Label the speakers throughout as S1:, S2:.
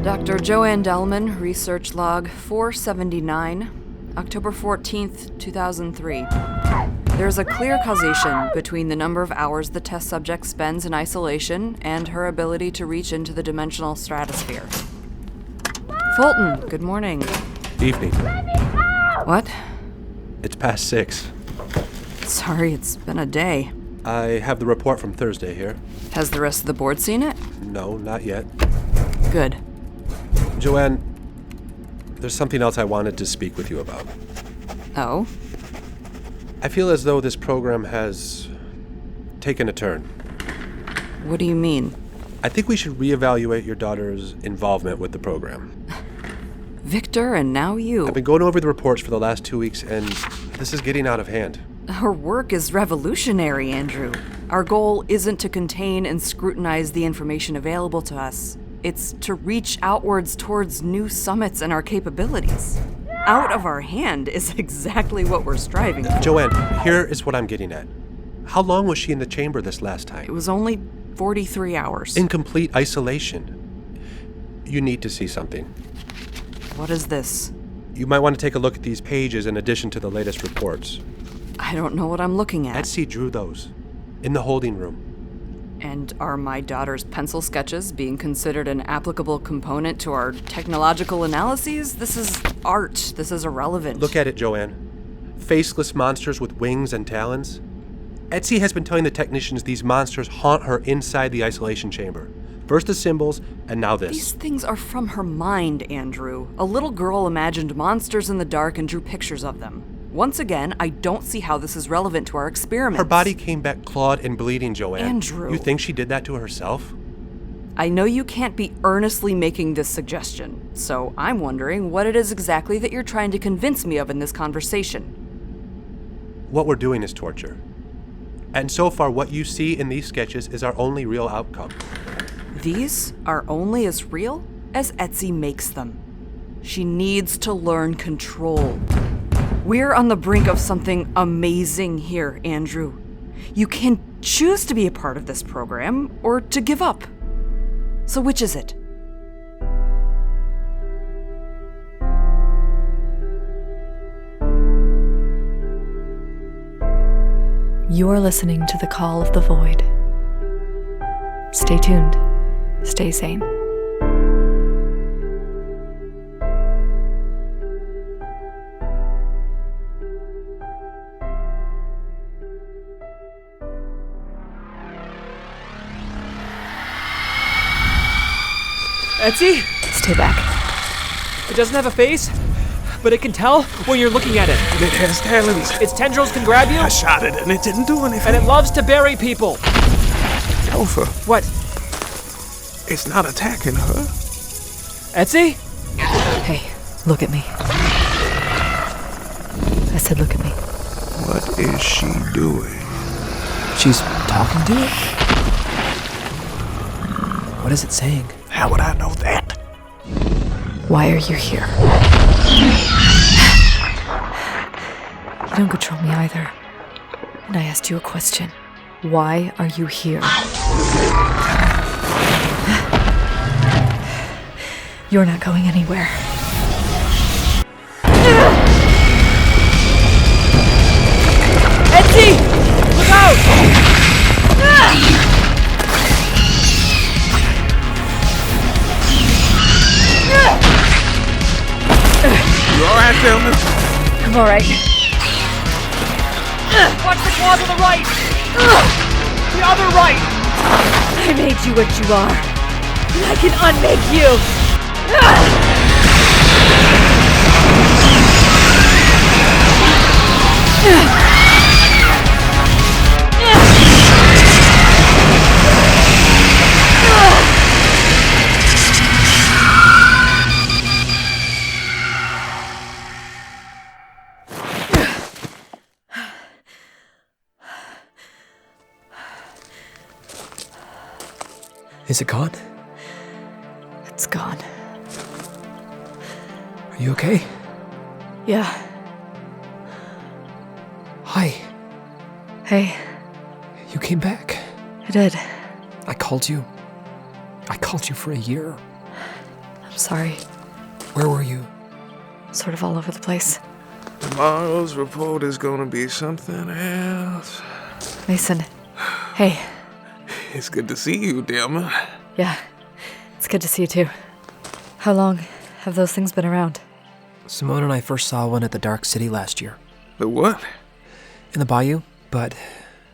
S1: Dr. JOANNE DELMEN, Research Log 479, October 14th, 2003. There's a clear causation between the number of hours the test subject spends in isolation and her ability to reach into the dimensional stratosphere. Fulton, good morning.
S2: Evening.
S1: What?
S2: It's past 6.
S1: Sorry, it's been a day.
S2: I have the report from Thursday here.
S1: Has the rest of the board seen it?
S2: No, not yet.
S1: Good.
S2: JOANNE, there's something else I wanted to speak with you about.
S1: Oh?
S2: I feel as though this program has taken a turn.
S1: What do you mean?
S2: I think we should reevaluate your daughter's involvement with the program.
S1: Victor, and now you.
S2: I've been going over the reports for the last 2 weeks, and this is getting out of hand.
S1: Her work is revolutionary, Andrew. Our goal isn't to contain and scrutinize the information available to us. It's to reach outwards towards new summits and our capabilities. Out of our hand is exactly what we're striving for.
S2: JOANNE, here is what I'm getting at. How long was she in the chamber this last time?
S1: It was only 43 hours.
S2: In complete isolation. You need to see something.
S1: What is this?
S2: You might want to take a look at these pages in addition to the latest reports.
S1: I don't know what I'm looking at.
S2: Betsy drew those in the holding room.
S1: And are my daughter's pencil sketches being considered an applicable component to our technological analyses? This is art. This is irrelevant.
S2: Look at it, JOANNE. Faceless monsters with wings and talons. Etsy has been telling the technicians these monsters haunt her inside the isolation chamber. First the symbols, and now this.
S1: These things are from her mind, Andrew. A little girl imagined monsters in the dark and drew pictures of them. Once again, I don't see how this is relevant to our experiments.
S2: Her body came back clawed and bleeding, JOANNE.
S1: Andrew.
S2: You think she did that to herself?
S1: I know you can't be earnestly making this suggestion, so I'm wondering what it is exactly that you're trying to convince me of in this conversation.
S2: What we're doing is torture. And so far, what you see in these sketches is our only real outcome.
S1: These are only as real as Etsy makes them. She needs to learn control. We're on the brink of something amazing here, Andrew. You can choose to be a part of this program or to give up. So which is it?
S3: You're listening to The Call of the Void. Stay tuned. Stay sane.
S4: Etsy?
S3: Stay back.
S4: It doesn't have a face, but it can tell when you're looking at it.
S5: It has talons.
S4: Its tendrils can grab you.
S5: I shot it and it didn't do anything.
S4: And it loves to bury people.
S5: Topher.
S4: What?
S5: It's not attacking her.
S4: Etsy?
S3: Hey, look at me. I said look at me.
S5: What is she doing?
S4: She's talking to it? What is it saying?
S5: How would I know that?
S3: Why are you here? You don't control me either. And I asked you a question. Why are you here? You're not going anywhere.
S4: Etsy! Look out!
S5: You alright, Delmen?
S3: I'm alright.
S4: Watch the claws on the right! The other right!
S3: I made you what you are. And I can unmake you!
S4: Is it gone?
S3: It's gone.
S4: Are you okay?
S3: Yeah.
S4: Hi.
S3: Hey,
S4: You came back.
S3: I did.
S4: I called you. I called you for a year.
S3: I'm Sorry.
S4: Where were you?
S3: Sort of all over the place.
S5: Tomorrow's report is gonna be something else.
S3: Mason. Hey.
S5: It's good to see you, DELMEN.
S3: Yeah. It's good to see you too. How long have those things been around?
S4: Simone and I first saw one at the Dark City last year.
S5: The what?
S4: In the bayou, but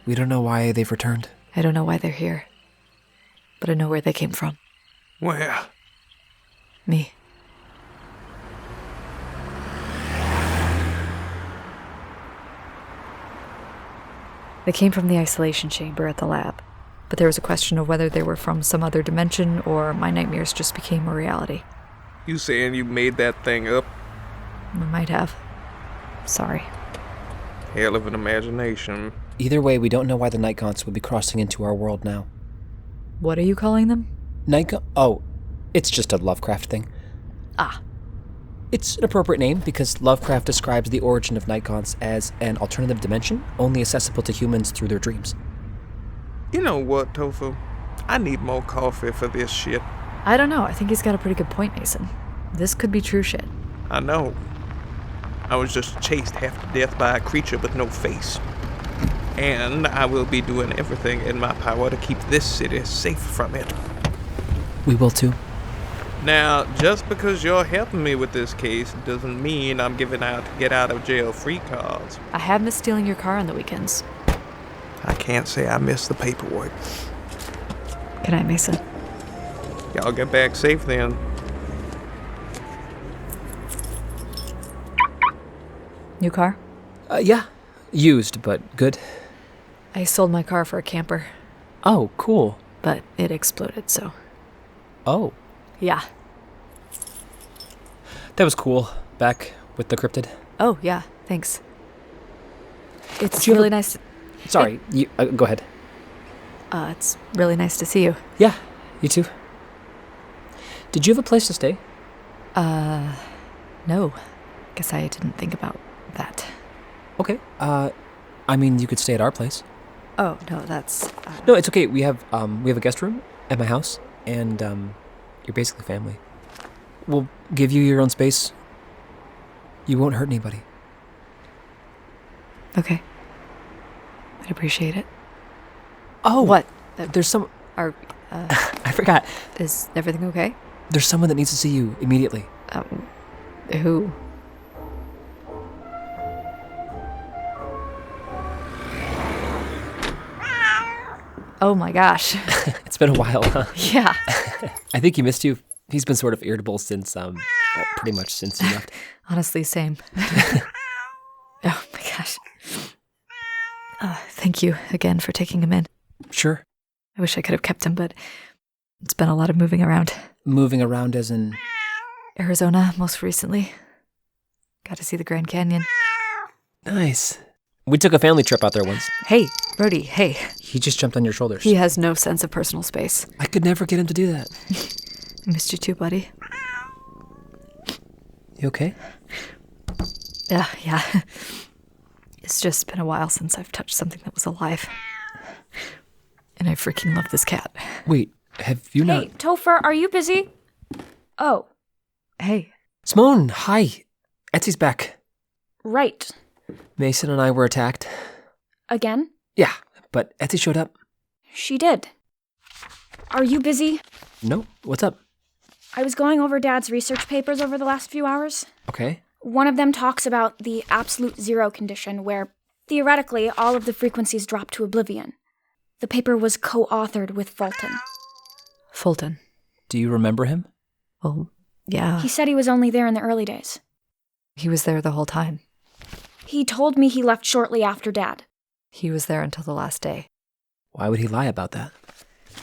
S4: we don't know why they've returned.
S3: I don't know why they're here. But I know where they came from.
S5: Where?
S3: Me. They came from the isolation chamber at the lab, but there was a question of whether they were from some other dimension or my nightmares just became a reality.
S5: You saying you made that thing up?
S3: I might have. Sorry.
S5: Hell of an imagination.
S6: Either way, we don't know why the Night Gaunts would be crossing into our world now.
S3: What are you calling them?
S6: Oh, it's just a Lovecraft thing.
S3: Ah.
S6: It's an appropriate name because Lovecraft describes the origin of Night Gaunts as an alternative dimension only accessible to humans through their dreams.
S5: You know what, Tofu? I need more coffee for this shit.
S3: I don't know. I think he's got a pretty good point, Mason. This could be true shit.
S5: I know. I was just chased half to death by a creature with no face. And I will be doing everything in my power to keep this city safe from it.
S6: We will too.
S5: Now, just because you're helping me with this case doesn't mean I'm giving out get out of jail free cards.
S3: I have missed stealing your car on the weekends.
S5: I can't say I missed the paperwork.
S3: Good night, Mason.
S5: Y'all get back safe then.
S3: New car?
S6: Yeah. Used, but good.
S3: I sold my car for a camper,
S6: Oh, cool.
S3: but it exploded, so...
S6: Oh.
S3: Yeah.
S6: That was cool. Back with the cryptid.
S3: Oh, yeah, thanks. It's
S6: Did you
S3: really
S6: ever-
S3: nice...
S6: Sorry, you go ahead.
S3: It's really nice to see you.
S6: Yeah, you too. Did you have a place to stay?
S3: No. Guess I didn't think about that.
S6: Okay. I mean, you could stay at our place.
S3: Oh, no, that's...
S6: No, it's okay. We have a guest room at my house, and you're basically family. We'll give you your own space. You won't hurt anybody.
S3: Okay. I'd appreciate it.
S6: Oh,
S3: What?
S6: There's some. I forgot.
S3: Is everything okay?
S6: There's someone that needs to see you immediately.
S3: Who? Oh my gosh.
S6: It's been a while, huh?
S3: Yeah.
S6: I think he missed you. He's been sort of irritable since, pretty much since you left.
S3: Honestly, same. Oh my gosh. Thank you again for taking him in.
S6: Sure.
S3: I wish I could have kept him, but it's been a lot of moving around.
S6: Moving around as in...
S3: Arizona, most recently. Got to see the Grand Canyon.
S6: Nice. We took a family trip out there once.
S3: Hey, Brody, hey.
S6: He just jumped on your shoulders.
S3: He has no sense of personal space.
S6: I could never get him to do that.
S3: I missed you too, buddy.
S6: You okay?
S3: Yeah. It's just been a while since I've touched something that was alive. And I freaking love this cat.
S6: Wait, have you not...
S7: Hey, Topher, are you busy? Oh,
S3: Hey.
S6: Simone, hi. Etsy's back.
S7: right.
S6: Mason and I were attacked.
S7: Again?
S6: Yeah, but Etsy showed up.
S7: She did. Are you busy?
S6: No, what's up?
S7: I was going over Dad's research papers over the last few hours.
S6: Okay.
S7: One of them talks about the absolute zero condition, where, theoretically, all of the frequencies drop to oblivion. The paper was co-authored with Fulton.
S3: Fulton.
S6: Do you remember him?
S3: Well, yeah.
S7: He said he was only there in the early days.
S3: He was there the whole time.
S7: He told me he left shortly after Dad.
S3: He was there until the last day.
S6: Why would he lie about that?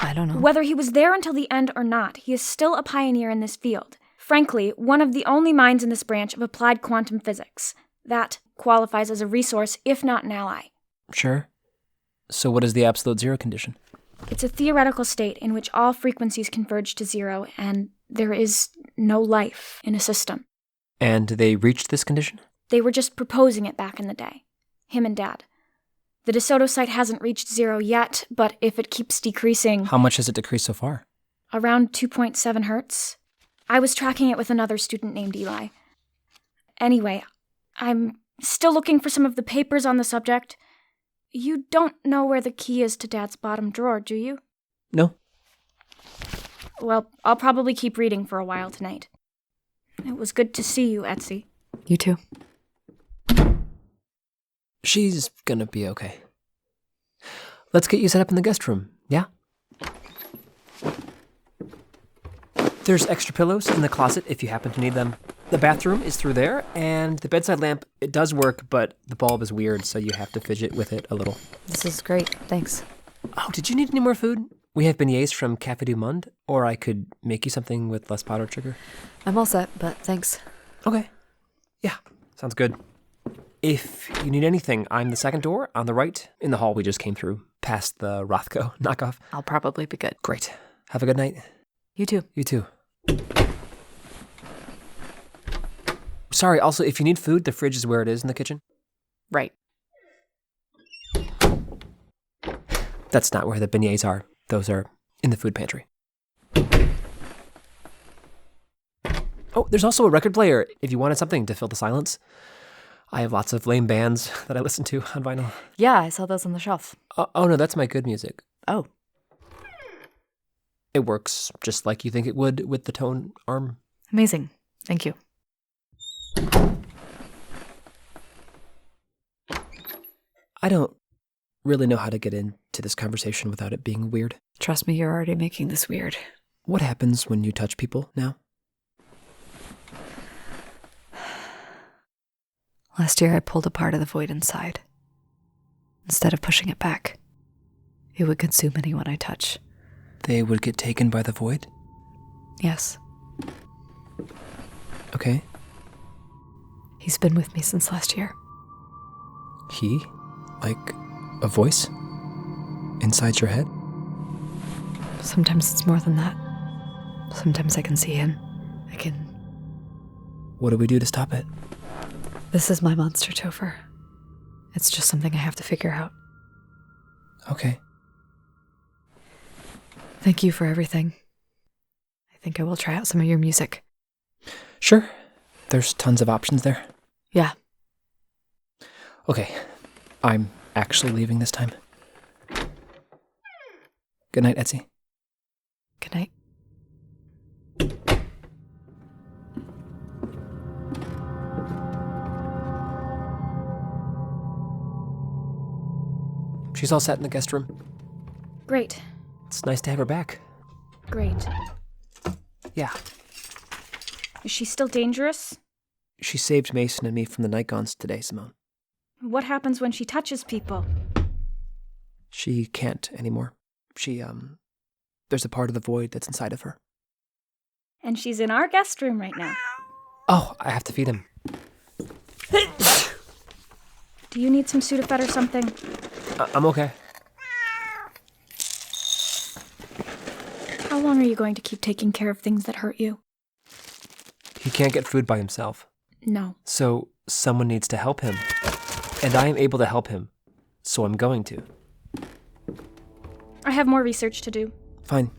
S3: I don't know.
S7: Whether he was there until the end or not, he is still a pioneer in this field. Frankly, one of the only minds in this branch of applied quantum physics. That qualifies as a resource, if not an ally.
S6: Sure. So what is the absolute zero condition?
S7: It's a theoretical state in which all frequencies converge to zero, and there is no life in a system.
S6: And they reached this condition?
S7: They were just proposing it back in the day. Him and Dad. The DeSoto site hasn't reached zero yet, but if it keeps decreasing...
S6: How much has it decreased so far?
S7: Around 2.7 hertz. I was tracking it with another student named Eli. Anyway, I'm still looking for some of the papers on the subject. You don't know where the key is to Dad's bottom drawer, do you?
S6: No?
S7: Well, I'll probably keep reading for a while tonight. It was good to see you, Etsy.
S3: You too.
S6: She's gonna be okay. Let's get you set up in the guest room, yeah? There's extra pillows in the closet if you happen to need them. The bathroom is through there, and the bedside lamp, it does work, but the bulb is weird, so you have to fidget with it a little.
S3: This is great, thanks.
S6: Oh, did you need any more food? We have beignets from Café du Monde, or I could make you something with less powdered sugar.
S3: I'm all set, but thanks.
S6: Okay. Yeah, sounds good. If you need anything, I'm the second door on the right in the hall we just came through, past the Rothko knockoff.
S3: I'll probably be good.
S6: Great. Have a good night.
S3: You too.
S6: You too. Sorry, also, if you need food, the fridge is where it is in the kitchen.
S3: Right.
S6: That's not where the beignets are. Those are in the food pantry. Oh, there's also a record player if you wanted something to fill the silence. I have lots of lame bands that I listen to on vinyl.
S3: Yeah, I saw those on the shelf.
S6: Oh no, that's my good music.
S3: Oh.
S6: It works just like you think it would with the tone arm.
S3: Amazing. Thank you.
S6: I don't really know how to get into this conversation without it being weird.
S3: Trust me, you're already making this weird.
S6: What happens when you touch people now?
S3: Last year I pulled a part of the void inside. Instead of pushing it back, it would consume anyone I touch.
S6: They would get taken by the void?
S3: Yes.
S6: Okay.
S3: He's been with me since last year.
S6: He? Like a voice? Inside your head?
S3: Sometimes it's more than that. Sometimes I can see him. I can...
S6: What do we do to stop it?
S3: This is my monster, Topher. It's just something I have to figure out.
S6: Okay.
S3: Thank you for everything. I think I will try out some of your music.
S6: Sure. There's tons of options there.
S3: Yeah.
S6: Okay. I'm actually leaving this time. Good night, Etsy.
S3: Good night.
S6: She's all set in the guest room.
S7: Great.
S6: It's nice to have her back.
S7: Great.
S6: Yeah.
S7: Is she still dangerous?
S6: She saved Mason and me from the Nikons today, Simone.
S7: What happens when she touches people?
S6: She can't anymore. There's a part of the void that's inside of her.
S7: And she's in our guest room right now.
S6: Oh, I have to feed him.
S7: Do you need some Sudafed or something?
S6: I'm okay.
S7: How long are you going to keep taking care of things that hurt you?
S6: He can't get food by himself.
S7: No.
S6: So someone needs to help him. And I am able to help him. So I'm going to.
S7: I have more research to do.
S6: Fine.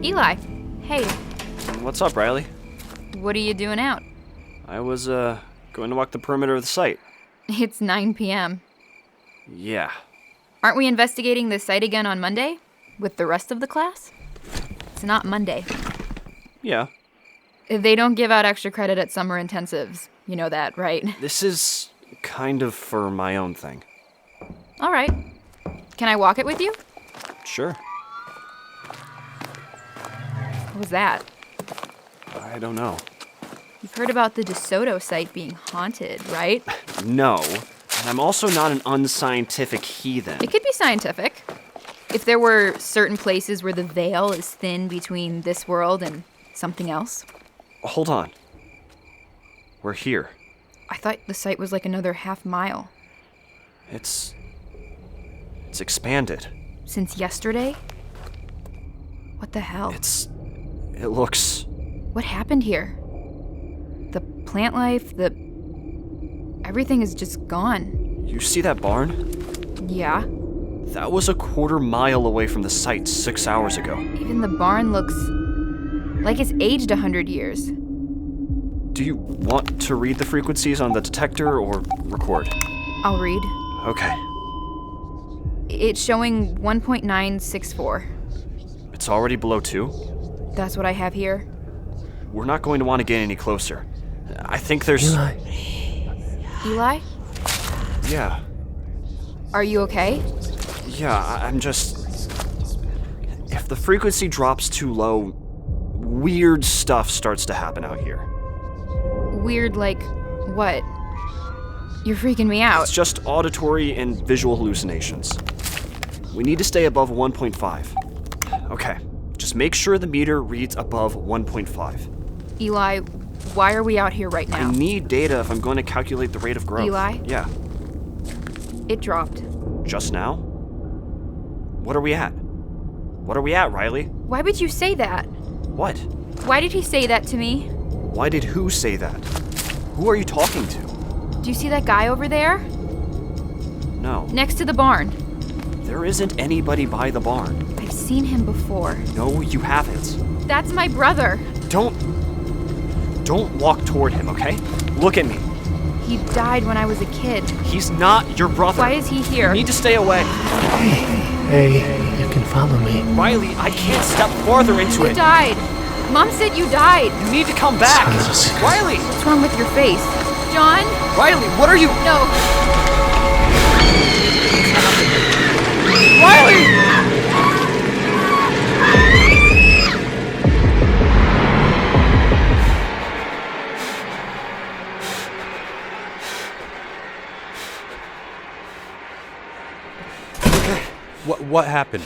S8: Eli, hey,
S9: What's up, Riley?
S8: what are you doing out?
S9: I was, going to walk the perimeter of the site.
S8: It's 9 p.m.
S9: Yeah.
S8: Aren't we investigating the site again on Monday? With the rest of the class? It's not Monday.
S9: Yeah.
S8: They don't give out extra credit at summer intensives. You know that, right?
S9: This is kind of for my own thing.
S8: All right. Can I walk it with you?
S9: Sure.
S8: What was that?
S9: I don't know.
S8: You've heard about the DeSoto site being haunted, right?
S9: No. And I'm also not an unscientific heathen.
S8: It could be scientific. If there were certain places where the veil is thin between this world and something else.
S9: Hold on. We're here.
S8: I thought the site was like another half mile.
S9: It's expanded.
S8: Since yesterday? What the hell?
S9: It looks...
S8: What happened here? The plant life, everything is just gone.
S9: You see that barn?
S8: Yeah.
S9: That was a quarter mile away from the site 6 hours ago.
S8: Even the barn looks like it's aged 100 years.
S9: Do you want to read the frequencies on the detector or record?
S8: I'll read.
S9: Okay.
S8: It's showing 1.964.
S9: It's already below 2.
S8: That's what I have here.
S9: We're not going to want to get any closer. I think there's...
S8: Eli?
S9: Yeah.
S8: Are you okay?
S9: Yeah, I'm just... If the frequency drops too low, weird stuff starts to happen out here.
S8: Weird, like what? You're freaking me out.
S9: It's just auditory and visual hallucinations. We need to stay above 1.5. Okay, just make sure the meter reads above 1.5.
S8: Eli, why are we out here right now?
S9: I need data if I'm going to calculate the rate of growth.
S8: Eli?
S9: Yeah.
S8: It dropped.
S9: Just now? What are we at? What are we at, Riley?
S8: Why would you say that?
S9: What?
S8: Why did he say that to me?
S9: Why did who say that? Who are you talking to?
S8: Do you see that guy over there?
S9: No.
S8: Next to the barn.
S9: There isn't anybody by the barn.
S8: I've seen him before.
S9: No, you haven't.
S8: That's my brother.
S9: Don't walk toward him, okay? Look at me.
S8: He died when I was a kid.
S9: He's not your brother.
S8: Why is he here?
S9: You need to stay away.
S10: Hey, you can follow me.
S9: Riley, I can't step farther into
S8: You
S9: it.
S8: died. Mom said you died.
S9: You need to come back. Riley!
S8: What's wrong with your face? John?
S9: Riley, what are you...
S8: No.
S9: Riley!
S2: What happened?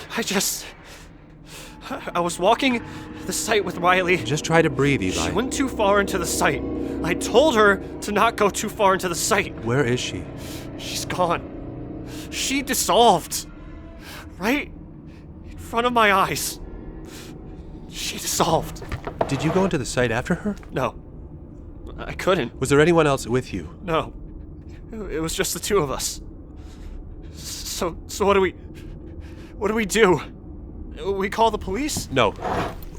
S9: I was walking the site with Riley.
S2: Just try to breathe, Eli.
S9: She went too far into the site. I told her to not go too far into the site.
S2: Where is she?
S9: She's gone. She dissolved. Right in front of my eyes. She dissolved.
S2: Did you go into the site after her?
S9: No. I couldn't.
S2: Was there anyone else with you?
S9: No. It was just the two of us. So what do we do? We call the police?
S2: No.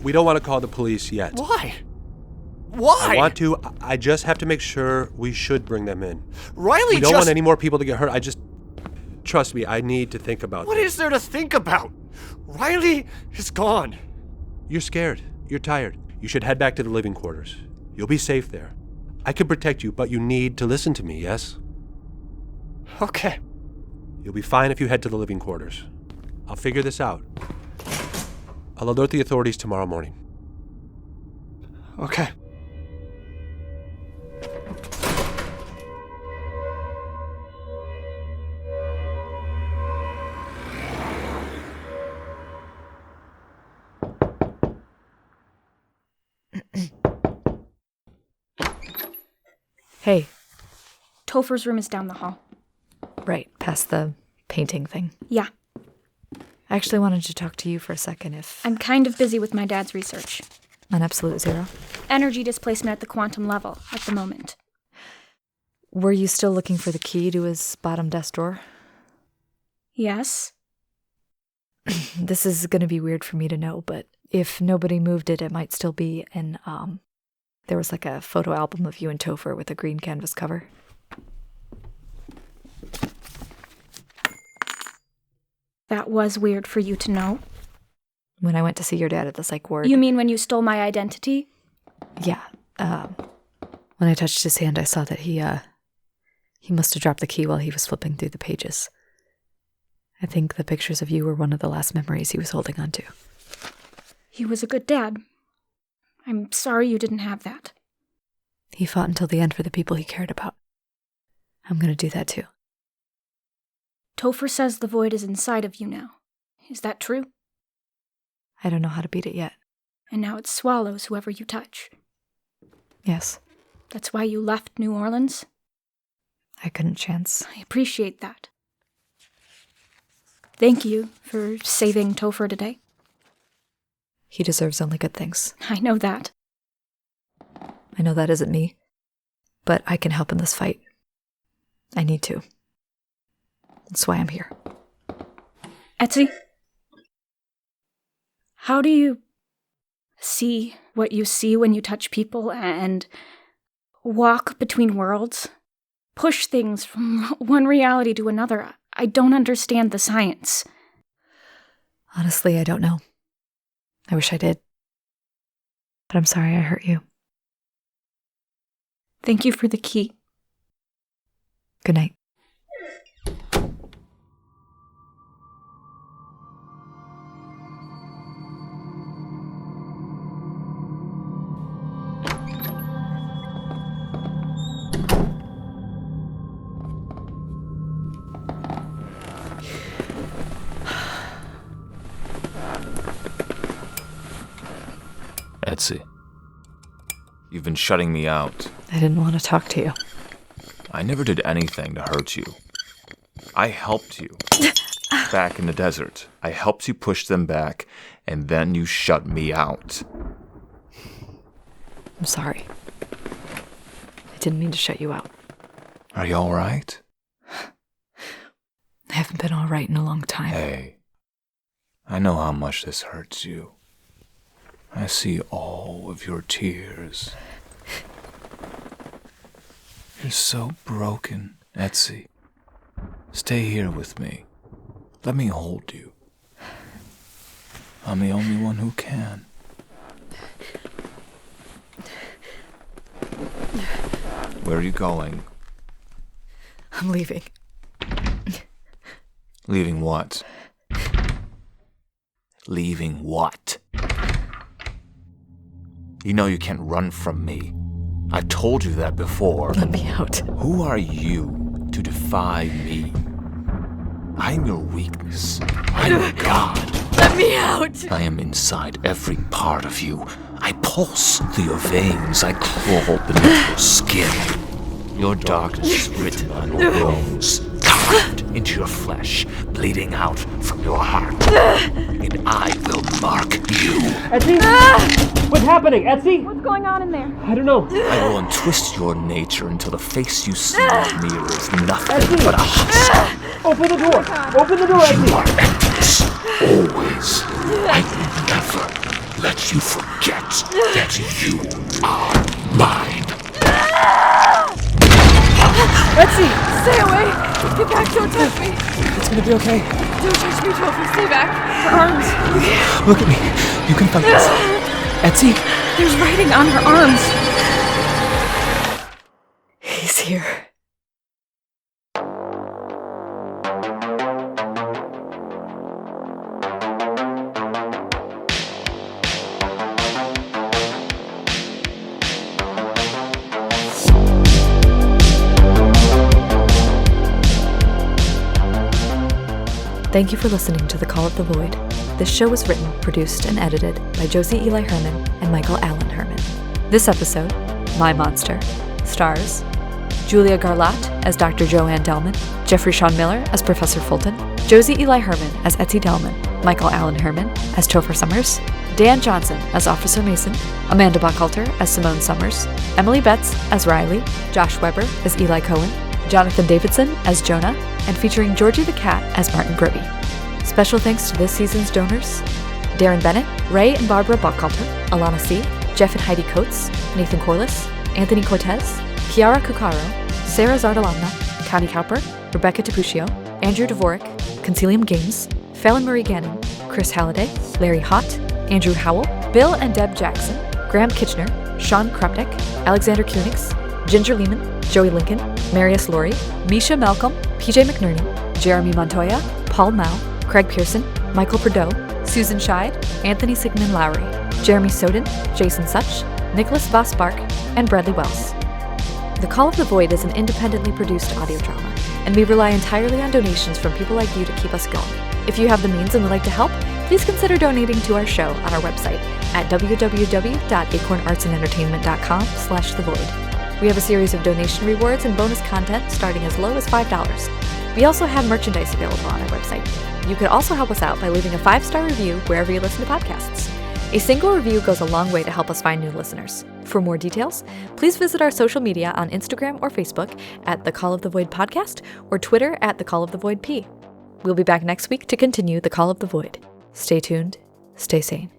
S2: We don't want to call the police yet.
S9: Why? Why?
S2: I want to. I just have to make sure we should bring them in.
S9: Riley,
S2: we don't want any more people to get hurt. Trust me, I need to think about
S9: What is there to think about? Riley is gone.
S2: You're scared. You're tired. You should head back to the living quarters. You'll be safe there. I can protect you, but you need to listen to me, yes?
S9: Okay.
S2: You'll be fine if you head to the living quarters. I'll figure this out. I'll alert the authorities tomorrow morning.
S9: Okay.
S3: Hey.
S7: Topher's room is down the hall.
S3: Right, past the painting thing.
S7: Yeah.
S3: I actually wanted to talk to you for a second if...
S7: I'm kind of busy with my dad's research.
S3: On absolute zero?
S7: Energy displacement at the quantum level at the moment.
S3: Were you still looking for the key to his bottom desk drawer?
S7: Yes.
S3: This is going to be weird for me to know, but if nobody moved it, it might still be in, there was like a photo album of you and Topher with a green canvas cover.
S7: That was weird for you to know.
S3: When I went to see your dad at the psych ward.
S7: You mean when you stole my identity?
S3: Yeah. When I touched his hand, I saw that he must have dropped the key while he was flipping through the pages. I think the pictures of you were one of the last memories he was holding on to.
S7: He was a good dad. I'm sorry you didn't have that.
S3: He fought until the end for the people he cared about. I'm gonna do that too.
S7: Topher says the void is inside of you now. Is that true?
S3: I don't know how to beat it yet.
S7: And now it swallows whoever you touch.
S3: Yes.
S7: That's why you left New Orleans?
S3: I couldn't chance.
S7: I appreciate that. Thank you for saving Topher today.
S3: He deserves only good things.
S7: I know that.
S3: I know that isn't me. but I can help in this fight. I need to. That's why I'm here.
S7: Etsy? How do you see what you see when you touch people and walk between worlds? Push things from one reality to another? I don't understand the science.
S3: Honestly, I don't know. I wish I did. But I'm sorry I hurt you.
S7: Thank you for the key.
S3: Good night.
S11: Etsy, you've been shutting me out.
S3: I didn't want to talk to you.
S11: I never did anything to hurt you. I helped you. Back in the desert. I helped you push them back, and then you shut me out.
S3: I'm sorry. I didn't mean to shut you out.
S11: Are you alright?
S3: I haven't been alright in a long time.
S11: Hey, I know how much this hurts you. I see all of your tears. You're so broken, Etsy. Stay here with me. Let me hold you. I'm the only one who can. Where are you going?
S3: I'm leaving.
S11: Leaving what? Leaving what? You know you can't run from me. I've told you that before.
S3: Let me out.
S11: Who are you to defy me? I'm your weakness. I'm your god.
S3: Let me out!
S11: I am inside every part of you. I pulse through your veins. I crawl beneath your skin. Your darkness is written on your bones, carved into your flesh, bleeding out from your heart. And I will mark you.
S6: Etsy? What's happening, Etsy?
S7: What's going on in there?
S6: I don't know.
S11: I will untwist your nature until the face you see in the mirror is nothing but a husk.
S6: Open the door! Open the door, Etsy!
S11: You are emptiness, always. I will never let you forget that you are mine.
S6: Etsy!
S3: Stay away! Get back, don't touch me!
S6: It's gonna be okay.
S3: Don't touch me, Topher, stay back! Her arms!
S6: Look at me. You can fight this. Etsy?
S7: There's writing on her arms.
S3: He's here. Thank you for listening to The Call of the Void. This show was written, produced, and edited by Josie Eli Herman and Michael Allen Herman. This episode, My Monster, stars Julia Garlotte as Dr. JOANNE DELMEN, Jeffrey Shawn Miller as Professor Fulton, Josie Eli Herman as Etsy DELMEN, Michael Allen Herman as TOPHER SOMMERS, Dan Johnson as Officer Mason, Amanda Buchalter as Simone Summers, Emily Betz as Riley, Josh Weber as Eli Cohen, Jonathan Davidson as Jonah, and featuring Georgie the Cat as Martin Brody. Special thanks to this season's donors: Darren Bennett, Ray and Barbara Buchalter, Alana C., Jeff and Heidi Coates, Nathan Corliss, Anthony Cortez, Kiara Cucaro, Sarah Zardalamna, Connie Cowper, Rebecca Tapuccio, Andrew Dvorak, Concilium Games, Fallon Marie Gannon, Chris Halliday, Larry Hott, Andrew Howell, Bill and Deb Jackson, Graham Kitchener, Sean Krupnick, Alexander Kunix, Ginger Lehman, Joey Lincoln, Marius Laurie, Misha Malcolm, PJ McNerney, Jeremy Montoya, Paul Mao, Craig Pearson, Michael Prideaux, Susan Scheid, Anthony Sigmund Lowry, Jeremy Soden, Jason Such, Nicholas Voss Bark, and Bradley Wells. The Call of the Void is an independently produced audio drama, and we rely entirely on donations from people like you to keep us going. If you have the means and would like to help, please consider donating to our show on our website at www.acornartsandentertainment.com/thevoid. We have a series of donation rewards and bonus content starting as low as $5. We also have merchandise available on our website. You could also help us out by leaving a 5-star review wherever you listen to podcasts. A single review goes a long way to help us find new listeners. For more details, please visit our social media on Instagram or Facebook at The Call of the Void Podcast or Twitter at The Call of the Void P. We'll be back next week to continue The Call of the Void. Stay tuned, stay sane.